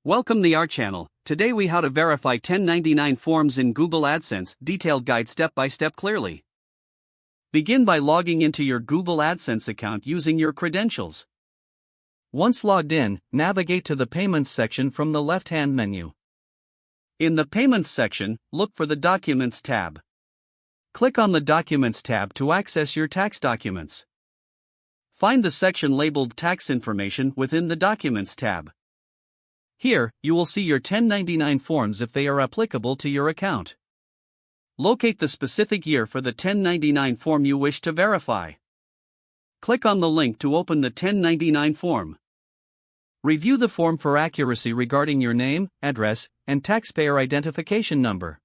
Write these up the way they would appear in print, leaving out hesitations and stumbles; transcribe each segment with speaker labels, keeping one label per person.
Speaker 1: Welcome to our channel. Today we how to verify 1099 forms in Google AdSense, detailed guide step by step clearly. Begin by logging into your Google AdSense account using your credentials. Once logged in, navigate to the Payments section from the left-hand menu. In the Payments section, look for the Documents tab. Click on the Documents tab to access your tax documents. Find the section labeled Tax Information within the Documents tab. Here, you will see your 1099 forms if they are applicable to your account. Locate the specific year for the 1099 form you wish to verify. Click on the link to open the 1099 form. Review the form for accuracy regarding your name, address, and taxpayer identification number.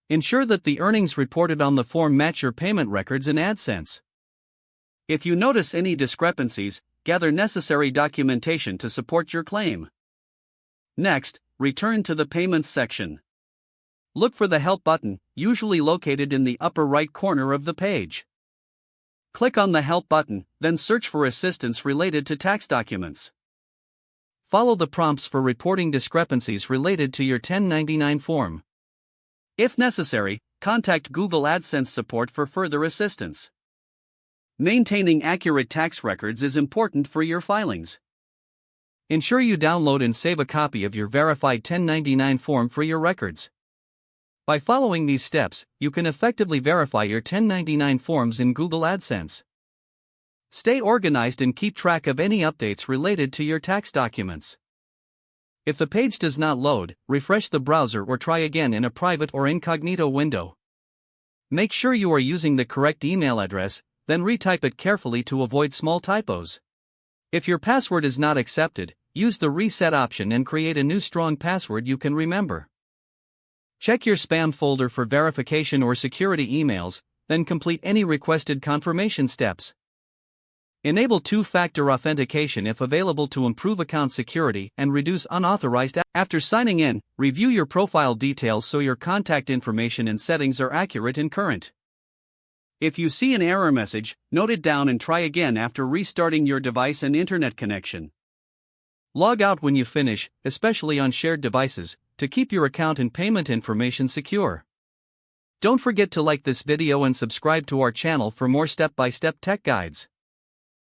Speaker 1: Ensure that the earnings reported on the form match your payment records in AdSense. If you notice any discrepancies, gather necessary documentation to support your claim. Next, return to the Payments section. Look for the Help button, usually located in the upper right corner of the page. Click on the Help button, then search for assistance related to tax documents. Follow the prompts for reporting discrepancies related to your 1099 form. If necessary, contact Google AdSense support for further assistance. Maintaining accurate tax records is important for your filings. Ensure you download and save a copy of your verified 1099 form for your records. By following these steps, you can effectively verify your 1099 forms in Google AdSense. Stay organized and keep track of any updates related to your tax documents. If the page does not load, refresh the browser or try again in a private or incognito window. Make sure you are using the correct email address, then retype it carefully to avoid small typos. If your password is not accepted, use the reset option and create a new strong password you can remember. Check your spam folder for verification or security emails, then complete any requested confirmation steps. Enable two-factor authentication if available to improve account security and reduce unauthorized. After signing in, review your profile details so your contact information and settings are accurate and current. If you see an error message, note it down and try again after restarting your device and internet connection. Log out when you finish, especially on shared devices, to keep your account and payment information secure. Don't forget to like this video and subscribe to our channel for more step-by-step tech guides.